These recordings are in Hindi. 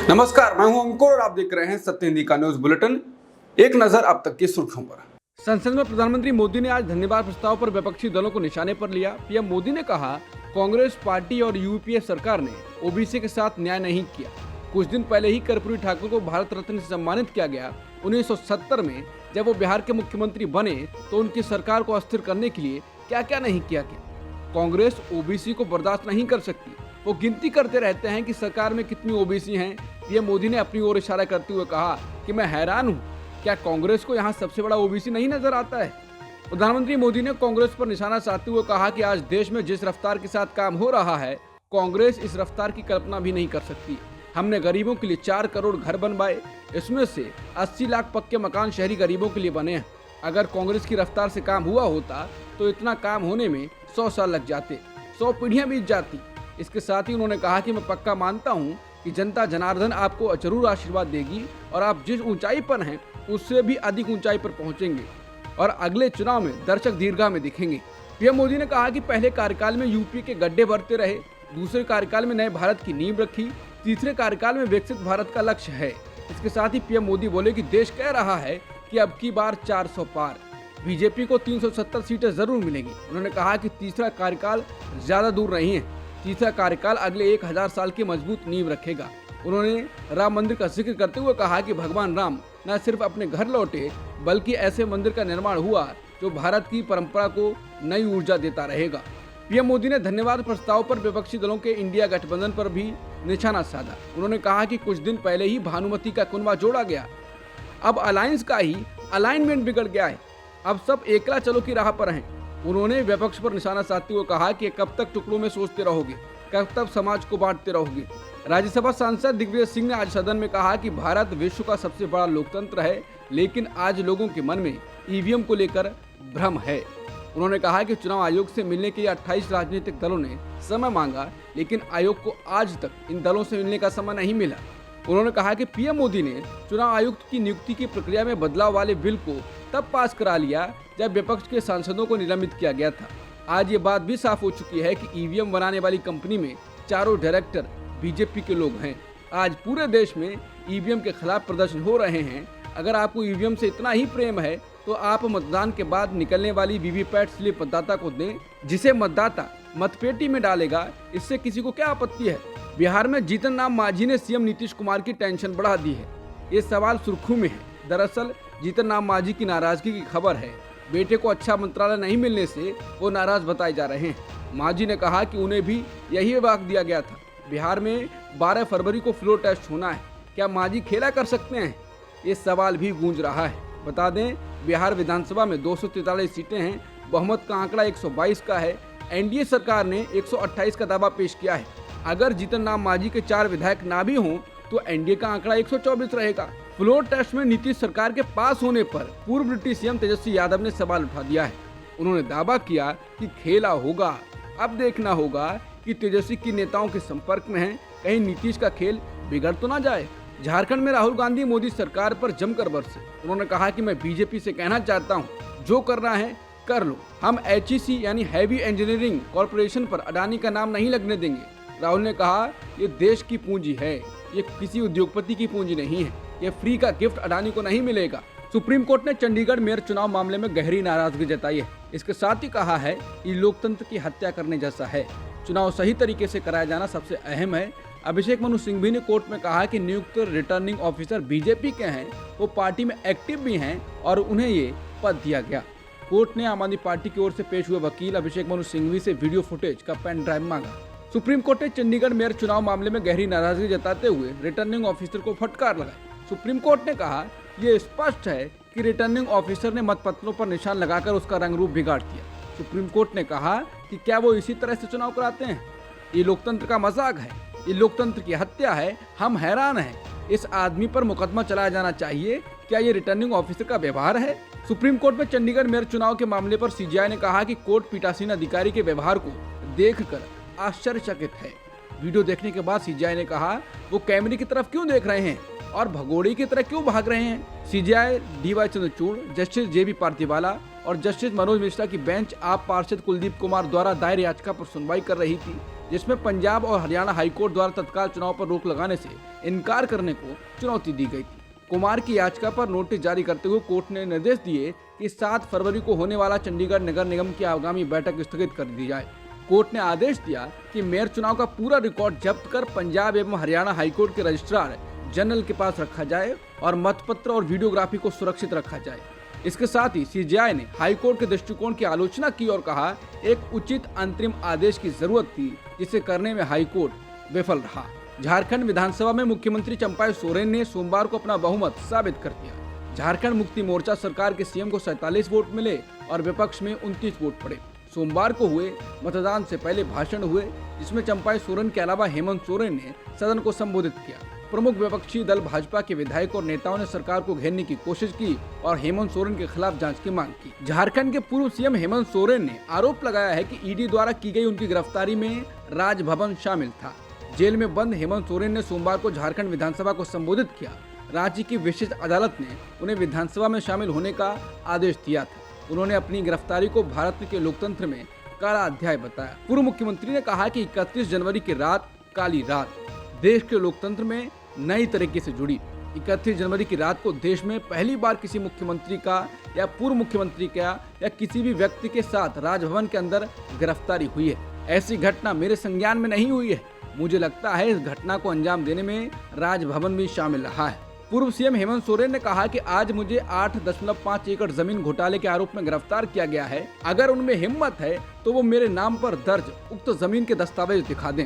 नमस्कार, मैं हूं अंकुर और आप देख रहे हैं सत्य हिंदी का न्यूज बुलेटिन। एक नजर अब तक की सुर्खियों पर। संसद में प्रधानमंत्री मोदी ने आज धन्यवाद प्रस्ताव पर विपक्षी दलों को निशाने पर लिया। पीएम मोदी ने कहा, कांग्रेस पार्टी और यूपीए सरकार ने ओबीसी के साथ न्याय नहीं किया। कुछ दिन पहले ही कर्पूरी ठाकुर को भारत रत्न से सम्मानित किया गया। 1970 में जब वो बिहार के मुख्यमंत्री बने तो उनकी सरकार को अस्थिर करने के लिए क्या क्या नहीं किया गया। कांग्रेस ओबीसी को बर्दाश्त नहीं कर सकती। वो गिनती करते रहते हैं कि सरकार में कितनी ओबीसी हैं। पीएम मोदी ने अपनी ओर इशारा करते हुए कहा कि मैं हैरान हूं, क्या कांग्रेस को यहां सबसे बड़ा ओबीसी नहीं नजर आता है। प्रधानमंत्री मोदी ने कांग्रेस पर निशाना साधते हुए कहा कि आज देश में जिस रफ्तार के साथ काम हो रहा है, कांग्रेस इस रफ्तार की कल्पना भी नहीं कर सकती। हमने गरीबों के लिए 4 करोड़ घर बनवाए, इसमें से 80 लाख पक्के मकान शहरी गरीबों के लिए बने हैं। अगर कांग्रेस की रफ्तार से काम हुआ होता तो इतना काम होने में 100 साल लग जाते, 100 पीढ़ियां बीत जाती। इसके साथ ही उन्होंने कहा कि मैं पक्का मानता हूं कि जनता जनार्दन आपको जरूर आशीर्वाद देगी और आप जिस ऊंचाई पर हैं उससे भी अधिक ऊंचाई पर पहुंचेंगे और अगले चुनाव में दर्शक दीर्घा में दिखेंगे। पीएम मोदी ने कहा कि पहले कार्यकाल में यूपी के गड्ढे भरते रहे, दूसरे कार्यकाल में नए भारत की नींव रखी, तीसरे कार्यकाल में विकसित भारत का लक्ष्य है। इसके साथ ही पीएम मोदी बोले कि देश कह रहा है कि अब की बार 400 पार, बीजेपी को 370 सीटें जरूर मिलेंगी। उन्होंने कहा कि तीसरा कार्यकाल ज्यादा दूर नहीं है, तीसरा कार्यकाल अगले 1000 साल की मजबूत नींव रखेगा। उन्होंने राम मंदिर का जिक्र करते हुए कहा कि भगवान राम न सिर्फ अपने घर लौटे बल्कि ऐसे मंदिर का निर्माण हुआ जो भारत की परंपरा को नई ऊर्जा देता रहेगा। पीएम मोदी ने धन्यवाद प्रस्ताव पर विपक्षी दलों के इंडिया गठबंधन पर भी निशाना साधा। उन्होंने कहा कि कुछ दिन पहले ही भानुमति का कुनबा जोड़ा गया, अब अलायंस का ही अलाइनमेंट बिगड़ गया है, अब सब एकला चलो की राह पर हैं। उन्होंने विपक्ष पर निशाना साधते हुए कहा कि कब तक टुकड़ों में सोचते रहोगे, कब तक समाज को बांटते रहोगे। राज्यसभा सांसद दिग्विजय सिंह ने आज सदन में कहा कि भारत विश्व का सबसे बड़ा लोकतंत्र है, लेकिन आज लोगों के मन में ईवीएम को लेकर भ्रम है। उन्होंने कहा कि चुनाव आयोग से मिलने के लिए 28 राजनीतिक दलों ने समय मांगा, लेकिन आयोग को आज तक इन दलों से मिलने का समय नहीं मिला। उन्होंने कहा कि पीएम मोदी ने चुनाव आयुक्त की नियुक्ति की प्रक्रिया में बदलाव वाले बिल को तब पास करा लिया जब विपक्ष के सांसदों को निलंबित किया गया था। आज ये बात भी साफ हो चुकी है कि ईवीएम बनाने वाली कंपनी में चारों डायरेक्टर बीजेपी के लोग हैं। आज पूरे देश में ईवीएम के खिलाफ प्रदर्शन हो रहे हैं। अगर आपको ईवीएम से इतना ही प्रेम है तो आप मतदान के बाद निकलने वाली वीवीपैट स्लिप मतदाता को दें, जिसे मतदाता मतपेटी में डालेगा। इससे किसी को क्या आपत्ति है। बिहार में जीतन राम मांझी ने सीएम नीतीश कुमार की टेंशन बढ़ा दी है। ये सवाल सुर्खियों में है। दरअसल जीतन राम मांझी की नाराजगी की खबर है। बेटे को अच्छा मंत्रालय नहीं मिलने से वो नाराज बताए जा रहे हैं। मांझी ने कहा कि उन्हें भी यही विभाग दिया गया था। बिहार में 12 फरवरी को फ्लोर टेस्ट होना है, क्या मांझी खेला कर सकते हैं? ये सवाल भी गूंज रहा है। बता दें, बिहार विधानसभा में 243 सीटें हैं, बहुमत का आंकड़ा 122 का है। एनडीए सरकार ने 128 का दावा पेश किया है। अगर जीतन राम मांझी के 4 विधायक ना भी हों तो एनडीए का आंकड़ा 124 रहेगा। फ्लोर टेस्ट में नीतीश सरकार के पास होने पर पूर्व डिप्टी सीएम तेजस्वी यादव ने सवाल उठा दिया है। उन्होंने दावा किया कि खेला होगा। अब देखना होगा कि तेजस्वी की नेताओं के संपर्क में हैं, कहीं नीतीश का खेल बिगड़ तो ना जाए। झारखंड में राहुल गांधी मोदी सरकार पर जमकर बरसे। उन्होंने कहा कि मैं बीजेपी से कहना चाहता हूं, जो करना है कर लो। हम एचईसी यानी हैवी इंजीनियरिंग कॉरपोरेशन पर अडानी का नाम नहीं लगने देंगे। राहुल ने कहा, ये देश की पूंजी है, ये किसी उद्योगपति की पूंजी नहीं है। ये फ्री का गिफ्ट अडानी को नहीं मिलेगा। सुप्रीम कोर्ट ने चंडीगढ़ मेयर चुनाव मामले में गहरी नाराजगी जताई है। इसके साथ ही कहा है कि लोकतंत्र की हत्या करने जैसा है। चुनाव सही तरीके से कराया जाना सबसे अहम है। अभिषेक मनु सिंघवी ने कोर्ट में कहा कि नियुक्त रिटर्निंग ऑफिसर बीजेपी के हैं, वो पार्टी में एक्टिव भी हैं और उन्हें ये पद दिया गया। कोर्ट ने आम आदमी पार्टी की ओर से पेश हुए वकील अभिषेक मनु सिंघवी से वीडियो फुटेज का पेन ड्राइव मांगा। सुप्रीम कोर्ट ने चंडीगढ़ मेयर चुनाव मामले में गहरी नाराजगी जताते हुए रिटर्निंग ऑफिसर को फटकार लगाई। सुप्रीम कोर्ट ने कहा, ये स्पष्ट है कि रिटर्निंग ऑफिसर ने मतपत्रों पर निशान लगाकर उसका रंग रूप बिगाड़ दिया। सुप्रीम कोर्ट ने कहा कि क्या वो इसी तरह से चुनाव कराते हैं? ये लोकतंत्र का मजाक है, ये लोकतंत्र की हत्या है। हम हैरान हैं। इस आदमी पर मुकदमा चलाया जाना चाहिए। क्या ये रिटर्निंग ऑफिसर का व्यवहार है? सुप्रीम कोर्ट में चंडीगढ़ मेयर चुनाव के मामले पर सीजीआई ने कहा कि कोर्ट पीठासीन अधिकारी के व्यवहार को देखकर आश्चर्यचकित है। वीडियो देखने के बाद सीजीआई ने कहा, वो कैमरे की तरफ क्यों देख रहे हैं और भगोड़े की तरह क्यों भाग रहे हैं? सीजीआई डीवाई चंद्रचूड़, जस्टिस जेबी पार्थिवाला और जस्टिस मनोज मिश्रा की बेंच आप पार्षद कुलदीप कुमार द्वारा दायर याचिका पर सुनवाई कर रही थी। जिसमें पंजाब और हरियाणा हाईकोर्ट द्वारा तत्काल चुनाव पर रोक लगाने से इनकार करने को चुनौती दी गई थी। कुमार की याचिका पर नोटिस जारी करते हुए कोर्ट ने निर्देश दिए कि 7 फरवरी को होने वाला चंडीगढ़ नगर निगम की आगामी बैठक स्थगित कर दी जाए। कोर्ट ने आदेश दिया कि मेयर चुनाव का पूरा रिकॉर्ड जब्त कर पंजाब एवं हरियाणा हाईकोर्ट के रजिस्ट्रार जनरल के पास रखा जाए और मतपत्र और वीडियोग्राफी को सुरक्षित रखा जाए। इसके साथ ही सीजेआई ने हाईकोर्ट के दृष्टिकोण की आलोचना की और कहा एक उचित अंतरिम आदेश की जरूरत थी, जिसे करने में हाईकोर्ट विफल रहा। झारखंड विधानसभा में मुख्यमंत्री चंपाई सोरेन ने सोमवार को अपना बहुमत साबित कर दिया। झारखंड मुक्ति मोर्चा सरकार के सीएम को 47 वोट मिले और विपक्ष में 29 वोट पड़े। सोमवार को हुए मतदान से पहले भाषण हुए, जिसमें चंपाई सोरेन के अलावा हेमंत सोरेन ने सदन को संबोधित किया। प्रमुख विपक्षी दल भाजपा के विधायक और नेताओं ने सरकार को घेरने की कोशिश की और हेमंत सोरेन के खिलाफ जांच की मांग की। झारखंड के पूर्व सीएम हेमंत सोरेन ने आरोप लगाया है कि ईडी द्वारा की गई उनकी गिरफ्तारी में राजभवन शामिल था। जेल में बंद हेमंत सोरेन ने सोमवार को झारखंड विधानसभा को संबोधित किया। रांची की विशेष अदालत ने उन्हें विधानसभा में शामिल होने का आदेश दिया था। उन्होंने अपनी गिरफ्तारी को भारत के लोकतंत्र में काला अध्याय बताया। पूर्व मुख्यमंत्री ने कहा कि 31 जनवरी की रात काली रात देश के लोकतंत्र में नई तरीके से जुड़ी। 31 जनवरी की रात को देश में पहली बार किसी मुख्यमंत्री का या पूर्व मुख्यमंत्री का या किसी भी व्यक्ति के साथ राजभवन के अंदर गिरफ्तारी हुई है। ऐसी घटना मेरे संज्ञान में नहीं हुई है। मुझे लगता है इस घटना को अंजाम देने में राजभवन भी शामिल रहा है। पूर्व सीएम हेमंत सोरेन ने कहा कि आज मुझे 8.5 एकड़ जमीन घोटाले के आरोप में गिरफ्तार किया गया है। अगर उनमें हिम्मत है तो वो मेरे नाम पर दर्ज उक्त जमीन के दस्तावेज दिखा दें।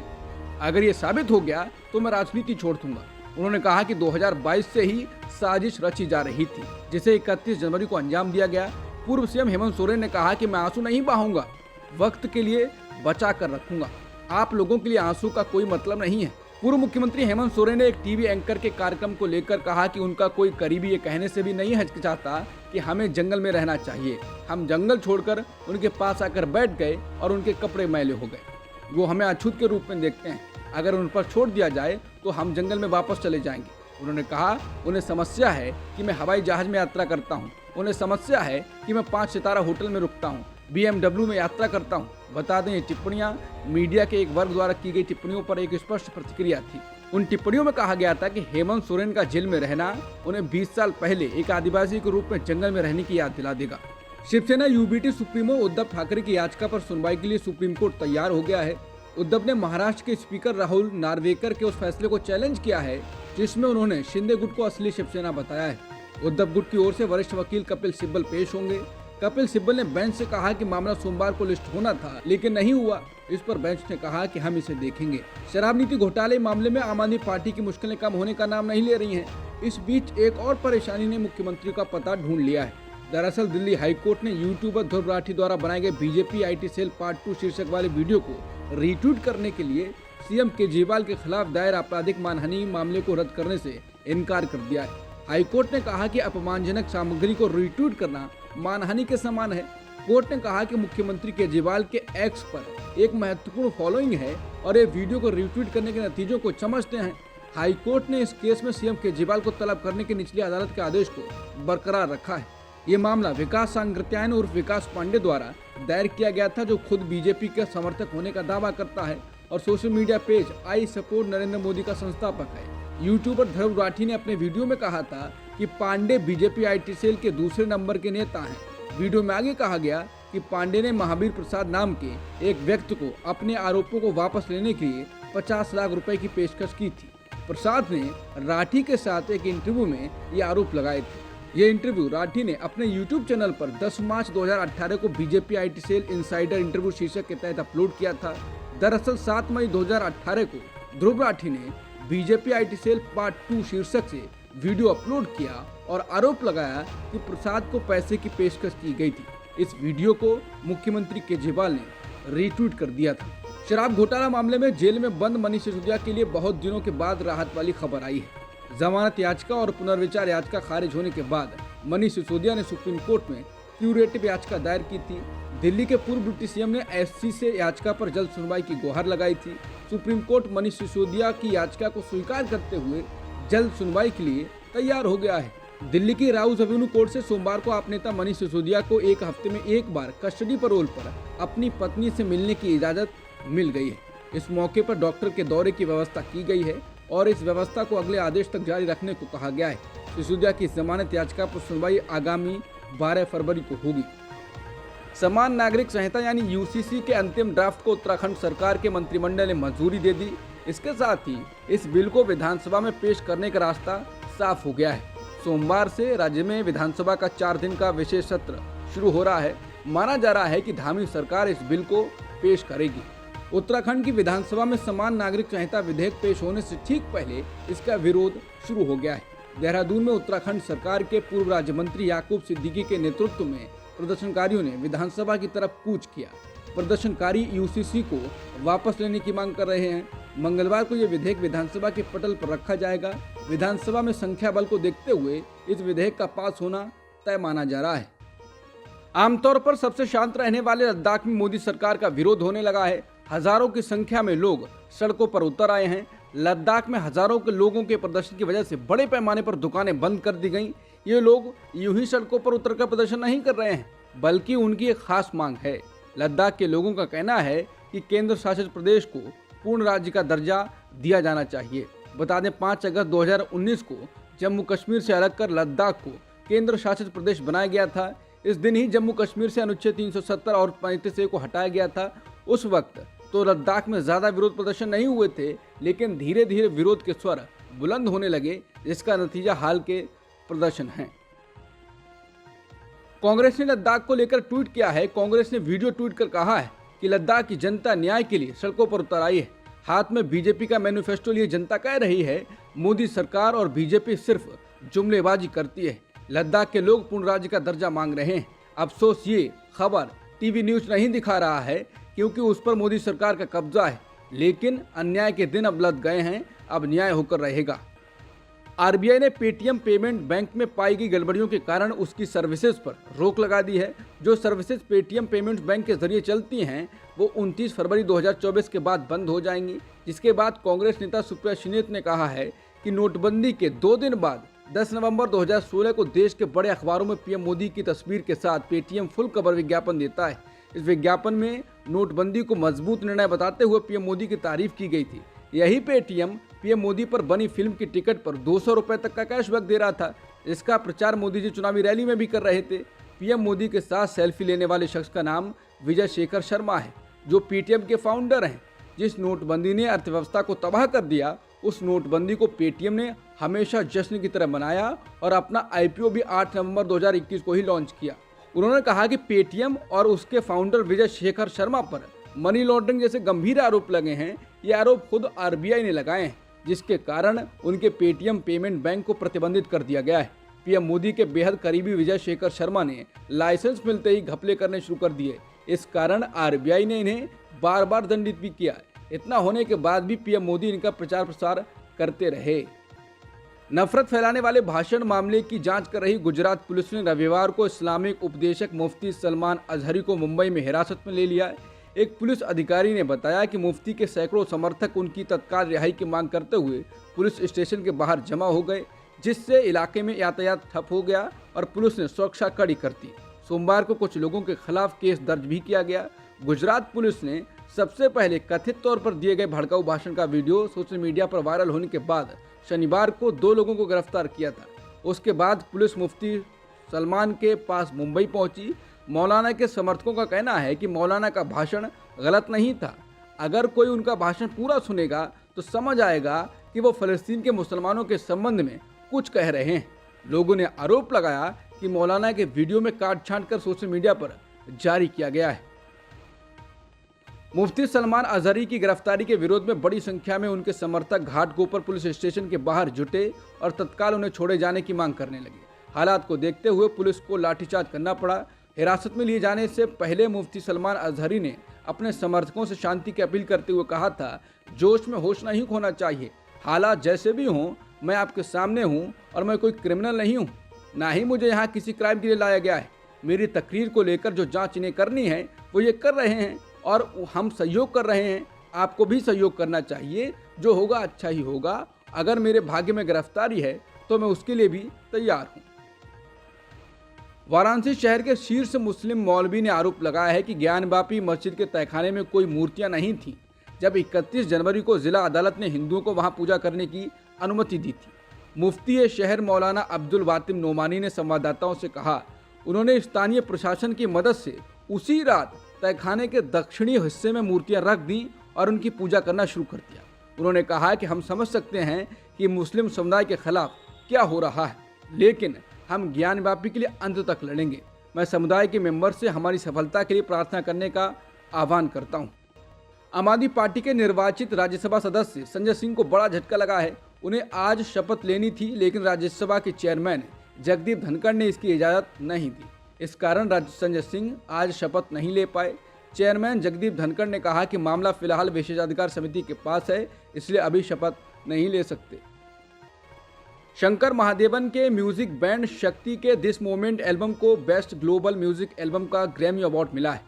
अगर ये साबित हो गया तो मैं राजनीति छोड़ दूंगा। उन्होंने कहा कि 2022 से ही साजिश रची जा रही थी, जिसे 31 जनवरी को अंजाम दिया गया। पूर्व सीएम हेमंत सोरेन ने कहा कि मैं आंसू नहीं बहाऊंगा, वक्त के लिए बचा कर रखूंगा। आप लोगों के लिए आंसू का कोई मतलब नहीं है। पूर्व मुख्यमंत्री हेमंत सोरेन ने एक टीवी एंकर के कार्यक्रम को लेकर कहा कि उनका कोई करीबी ये कहने से भी नहीं हिचकिचाता कि हमें जंगल में रहना चाहिए। हम जंगल छोड़कर उनके पास आकर बैठ गए और उनके कपड़े मैले हो गए। वो हमें अछूत के रूप में देखते हैं। अगर उन पर छोड़ दिया जाए तो हम जंगल में वापस चले जाएंगे। उन्होंने कहा उन्हें समस्या है कि मैं हवाई जहाज में यात्रा करता हूँ। उन्हें समस्या है कि मैं 5 सितारा होटल में रुकता हूँ, BMW में यात्रा करता हूँ। बता दें, ये टिप्पणियां मीडिया के एक वर्ग द्वारा की गई टिप्पणियों पर एक स्पष्ट प्रतिक्रिया थी। उन टिप्पणियों में कहा गया था कि हेमंत सोरेन का जेल में रहना उन्हें 20 साल पहले एक आदिवासी के रूप में जंगल में रहने की याद दिला देगा। शिवसेना यूबीटी सुप्रीमो उद्धव ठाकरे की याचिका पर सुनवाई के लिए सुप्रीम कोर्ट तैयार हो गया है। उद्धव ने महाराष्ट्र के स्पीकर राहुल नार्वेकर के उस फैसले को चैलेंज किया है जिसमें उन्होंने शिंदे गुट को असली शिवसेना बताया है। उद्धव गुट की ओर से वरिष्ठ वकील कपिल सिब्बल पेश होंगे। कपिल सिब्बल ने बेंच से कहा कि मामला सोमवार को लिस्ट होना था, लेकिन नहीं हुआ। इस पर बेंच ने कहा कि हम इसे देखेंगे। शराब नीति घोटाले मामले में आम आदमी पार्टी की मुश्किलें कम होने का नाम नहीं ले रही हैं। इस बीच एक और परेशानी ने मुख्यमंत्री का पता ढूंढ लिया है। दरअसल दिल्ली हाईकोर्ट ने यूट्यूबर ध्रुव राठी द्वारा बनाए गए बीजेपी IT सेल पार्ट 2 शीर्षक वाले वीडियो को रीट्वीट करने के लिए सीएम केजरीवाल के खिलाफ दायर आपराधिक मानहानि मामले को रद्द करने से इनकार कर दिया है। हाईकोर्ट ने कहा कि अपमानजनक सामग्री को रीट्वीट करना मानहानि के समान है। कोर्ट ने कहा कि मुख्यमंत्री केजरीवाल के एक्स पर एक महत्वपूर्ण फॉलोइंग है और ये वीडियो को रीट्वीट करने के नतीजों को समझते हैं। हाईकोर्ट ने इस केस में सीएम केजरीवाल को तलब करने के निचली अदालत के आदेश को बरकरार रखा है। ये मामला विकास सांकृत्यायन उर्फ विकास पांडे द्वारा दायर किया गया था, जो खुद बीजेपी के समर्थक होने का दावा करता है और social media page I support Narendra Modi का संस्थापक है। यूट्यूबर ध्रुव राठी ने अपने वीडियो में कहा था कि पांडे बीजेपी IT सेल के दूसरे नंबर के नेता हैं। वीडियो में आगे कहा गया कि पांडे ने महावीर प्रसाद नाम के एक व्यक्ति को अपने आरोपों को वापस लेने के लिए 50 लाख रुपए की पेशकश की थी। प्रसाद ने राठी के साथ एक इंटरव्यू में ये आरोप लगाए थे। ये इंटरव्यू राठी ने अपने YouTube चैनल पर 10 मार्च 2018 को BJP IT cell insider interview शीर्षक के तहत अपलोड किया था। दरअसल 7 मई 2018 को ध्रुव राठी ने बीजेपी IT सेल पार्ट 2 शीर्षक से वीडियो अपलोड किया और आरोप लगाया कि प्रसाद को पैसे की पेशकश की गई थी। इस वीडियो को मुख्यमंत्री केजरीवाल ने रीट्वीट कर दिया था। शराब घोटाला मामले में जेल में बंद मनीष सिसोदिया के लिए बहुत दिनों के बाद राहत वाली खबर आई है। जमानत याचिका और पुनर्विचार याचिका खारिज होने के बाद मनीष सिसोदिया ने सुप्रीम कोर्ट में क्यूरेटिव याचिका दायर की थी। दिल्ली के पूर्व डिप्टी सीएम ने SC से याचिका पर जल्द सुनवाई की गुहार लगाई थी। सुप्रीम कोर्ट मनीष सिसोदिया की याचिका को स्वीकार करते हुए जल्द सुनवाई के लिए तैयार हो गया है। दिल्ली की राउज एवेन्यू कोर्ट से सोमवार को आप नेता मनीष सिसोदिया को एक हफ्ते में एक बार कस्टडी पैरोल पर अपनी पत्नी से मिलने की इजाजत मिल गई है। इस मौके पर डॉक्टर के दौरे की व्यवस्था की गई है और इस व्यवस्था को अगले आदेश तक जारी रखने को कहा गया है। सिसोदिया की जमानत याचिका पर सुनवाई आगामी 12 फरवरी को होगी। समान नागरिक संहिता यानी यूसीसी के अंतिम ड्राफ्ट को उत्तराखंड सरकार के मंत्रिमंडल ने मंजूरी दे दी। इसके साथ ही इस बिल को विधानसभा में पेश करने का रास्ता साफ हो गया है। सोमवार से राज्य में विधानसभा का 4 दिन का विशेष सत्र शुरू हो रहा है। माना जा रहा है कि धामी सरकार इस बिल को पेश करेगी। उत्तराखंड की विधानसभा में समान नागरिक संहिता विधेयक पेश होने से ठीक पहले इसका विरोध शुरू हो गया है। देहरादून में उत्तराखंड सरकार के पूर्व राज्य मंत्री याकूब सिद्दीकी के नेतृत्व में प्रदर्शनकारियों ने विधानसभा की तरफ कूच किया। प्रदर्शनकारी यूसीसी को वापस लेने की मांग कर रहे हैं। मंगलवार को यह विधेयक विधानसभा के पटल पर रखा जाएगा। विधानसभा में संख्या बल को देखते हुए इस विधेयक का पास होना तय माना जा रहा है। आमतौर पर सबसे शांत रहने वाले लद्दाख में मोदी सरकार का विरोध होने लगा है। हजारों की संख्या में लोग सड़कों पर उतर आए हैं। लद्दाख में हजारों के लोगों के प्रदर्शन की वजह से बड़े पैमाने पर दुकानें बंद कर दी गईं। ये लोग यूं ही सड़कों पर उतरकर प्रदर्शन नहीं कर रहे हैं, बल्कि उनकी एक खास मांग है। लद्दाख के लोगों का कहना है कि केंद्र शासित प्रदेश को पूर्ण राज्य का दर्जा दिया जाना चाहिए। बता दें 5 अगस्त 2019 को जम्मू कश्मीर से अलग कर लद्दाख को केंद्र शासित प्रदेश बनाया गया था। इस दिन ही जम्मू कश्मीर से अनुच्छेद 370 और 35A को हटाया गया था। उस वक्त तो लद्दाख में ज्यादा विरोध प्रदर्शन नहीं हुए थे, लेकिन धीरे धीरे विरोध के स्वर बुलंद होने लगे, जिसका नतीजा हाल के प्रदर्शन है। कांग्रेस ने लद्दाख को लेकर ट्वीट किया है। कांग्रेस ने वीडियो ट्वीट कर कहा है कि लद्दाख की जनता न्याय के लिए सड़कों पर उतर आई है। हाथ में बीजेपी का मैनिफेस्टो लिए जनता कह रही है, मोदी सरकार और बीजेपी सिर्फ जुमलेबाजी करती है। लद्दाख के लोग पूर्ण राज्य का दर्जा मांग रहे हैं। अफसोस ये खबर टीवी न्यूज नहीं दिखा रहा है, क्योंकि उस पर मोदी सरकार का कब्जा है। लेकिन अन्याय के दिन अब लद गए हैं, अब न्याय होकर रहेगा। आरबीआई ने पेटीएम पेमेंट बैंक में पाई गई गड़बड़ियों के कारण उसकी सर्विसेज पर रोक लगा दी है। जो सर्विसेज पेटीएम पेमेंट्स बैंक के जरिए चलती हैं, वो 29 फरवरी 2024 के बाद बंद हो जाएंगी। जिसके बाद कांग्रेस नेता सुप्रिया श्रीनेत ने कहा है कि नोटबंदी के 2 दिन बाद 10 नवंबर 2016 को देश के बड़े अखबारों में पीएम मोदी की तस्वीर के साथ पेटीएम फुल कवर विज्ञापन देता है। इस विज्ञापन में नोटबंदी को मजबूत निर्णय बताते हुए पीएम मोदी की तारीफ की गई थी। यही पेटीएम पीएम मोदी पर बनी फिल्म की टिकट पर 200 रुपए तक का कैशबैक दे रहा था। इसका प्रचार मोदी जी चुनावी रैली में भी कर रहे थे। पीएम मोदी के साथ सेल्फी लेने वाले शख्स का नाम विजय शेखर शर्मा है, जो पेटीएम के फाउंडर हैं। जिस नोटबंदी ने अर्थव्यवस्था को तबाह कर दिया, उस नोटबंदी को पेटीएम ने हमेशा जश्न की तरह मनाया और अपना आईपीओ भी 8 नवंबर 2021 को ही लॉन्च किया। उन्होंने कहा कि पेटीएम और उसके फाउंडर विजय शेखर शर्मा पर मनी लॉन्ड्रिंग जैसे गंभीर आरोप लगे हैं। ये आरोप खुद आरबीआई ने लगाए हैं, जिसके कारण उनके पेटीएम पेमेंट बैंक को प्रतिबंधित कर दिया गया है। पीएम मोदी के बेहद करीबी विजय शेखर शर्मा ने लाइसेंस मिलते ही घपले करने शुरू कर दिए। इस कारण आरबीआई ने इन्हें बार बार दंडित भी किया। इतना होने के बाद भी पीएम मोदी इनका प्रचार प्रसार करते रहे। नफरत फैलाने वाले भाषण मामले की जांच कर रही गुजरात पुलिस ने रविवार को इस्लामिक उपदेशक मुफ्ती सलमान अजहरी को मुंबई में हिरासत में ले लिया। एक पुलिस अधिकारी ने बताया कि मुफ्ती के सैकड़ों समर्थक उनकी तत्काल रिहाई की मांग करते हुए पुलिस स्टेशन के बाहर जमा हो गए, जिससे इलाके में यातायात ठप हो गया और पुलिस ने सुरक्षा कड़ी कर दी। सोमवार को कुछ लोगों के खिलाफ केस दर्ज भी किया गया। गुजरात पुलिस ने सबसे पहले कथित तौर पर दिए गए भड़काऊ भाषण का वीडियो सोशल मीडिया पर वायरल होने के बाद शनिवार को 2 लोगों को गिरफ्तार किया था। उसके बाद पुलिस मुफ्ती सलमान के पास मुंबई पहुंची। मौलाना के समर्थकों का कहना है कि मौलाना का भाषण गलत नहीं था। अगर कोई उनका भाषण पूरा सुनेगा तो समझ आएगा कि वो फ़लस्तीन के मुसलमानों के संबंध में कुछ कह रहे हैं। लोगों ने आरोप लगाया कि मौलाना के वीडियो में काट छांट कर सोशल मीडिया पर जारी किया गया है। मुफ्ती सलमान अजहरी की गिरफ्तारी के विरोध में बड़ी संख्या में उनके समर्थक घाटकोपर पुलिस स्टेशन के बाहर जुटे और तत्काल उन्हें छोड़े जाने की मांग करने लगे। हालात को देखते हुए पुलिस को लाठीचार्ज करना पड़ा। हिरासत में लिए जाने से पहले मुफ्ती सलमान अजहरी ने अपने समर्थकों से शांति की अपील करते हुए कहा था, जोश में होश नहीं खोना चाहिए। हालात जैसे भी हों, मैं आपके सामने हूं और मैं कोई क्रिमिनल नहीं हूं, ना ही मुझे यहाँ किसी क्राइम के लिए लाया गया है। मेरी तकरीर को लेकर जो जांच इन्हें करनी है वो ये कर रहे हैं और हम सहयोग कर रहे हैं। आपको भी सहयोग करना चाहिए। जो होगा अच्छा ही होगा। अगर मेरे भाग्य में गिरफ्तारी है तो मैं उसके लिए भी तैयार हूँ। वाराणसी शहर के शीर्ष मुस्लिम मौलवी ने आरोप लगाया है कि ज्ञानवापी मस्जिद के तहखाने में कोई मूर्तियां नहीं थीं। जब 31 जनवरी को जिला अदालत ने हिंदुओं को वहां पूजा करने की अनुमति दी थी। मुफ्ती शहर मौलाना अब्दुल वातिम नोमानी ने संवाददाताओं से कहा, उन्होंने स्थानीय प्रशासन की मदद से उसी रात तहखाने के दक्षिणी हिस्से में मूर्तियां रख दी और उनकी पूजा करना शुरू कर दिया। उन्होंने कहा कि हम समझ सकते हैं कि मुस्लिम समुदाय के खिलाफ क्या हो रहा है, लेकिन हम ज्ञान व्यापी के लिए अंत तक लड़ेंगे। मैं समुदाय के मेंबर से हमारी सफलता के लिए प्रार्थना करने का आह्वान करता हूं। आम आदमी पार्टी के निर्वाचित राज्यसभा सदस्य संजय सिंह को बड़ा झटका लगा है। उन्हें आज शपथ लेनी थी, लेकिन राज्यसभा के चेयरमैन जगदीप धनखड़ ने इसकी इजाज़त नहीं दी। इस कारण संजय सिंह आज शपथ नहीं ले पाए। चेयरमैन जगदीप धनखड़ ने कहा कि मामला फिलहाल विशेषाधिकार समिति के पास है, इसलिए अभी शपथ नहीं ले सकते। शंकर महादेवन के म्यूजिक बैंड शक्ति के दिस मोमेंट एल्बम को बेस्ट ग्लोबल म्यूजिक एल्बम का ग्रैमी अवार्ड मिला है।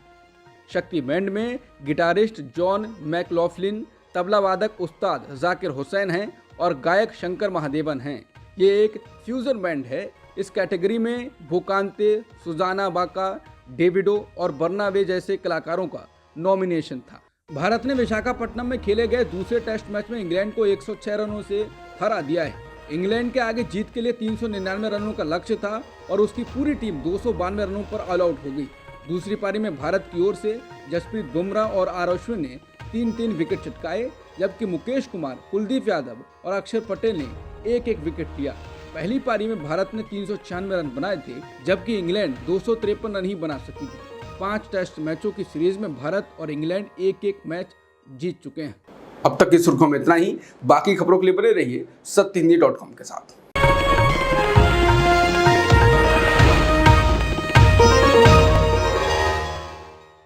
शक्ति बैंड में गिटारिस्ट जॉन मैकलॉफ्लिन, तबला वादक उस्ताद जाकिर हुसैन हैं और गायक शंकर महादेवन हैं। ये एक फ्यूजन बैंड है। इस कैटेगरी में भोकांते, सुजाना बाका, डेविडो और बर्नावे जैसे कलाकारों का नॉमिनेशन था। भारत ने विशाखापट्टनम में खेले गए दूसरे टेस्ट मैच में इंग्लैंड को 106 रनों से हरा दिया है। इंग्लैंड के आगे जीत के लिए 399 रनों का लक्ष्य था और उसकी पूरी टीम 292 रनों पर ऑल आउट हो गई। दूसरी पारी में भारत की ओर से जसप्रीत बुमराह और आर अश्विन ने 3-3 विकेट चटकाए, जबकि मुकेश कुमार, कुलदीप यादव और अक्षर पटेल ने एक एक विकेट लिया। पहली पारी में भारत ने 396 रन बनाए थे, जबकि इंग्लैंड 253 रन ही बना सकी थी। 5 टेस्ट मैचों की सीरीज में भारत और इंग्लैंड एक मैच जीत चुके हैं। अब तक की सुर्खियों में इतना ही। बाकी खबरों के लिए बने रहिए सत्यहिंदी.com के साथ।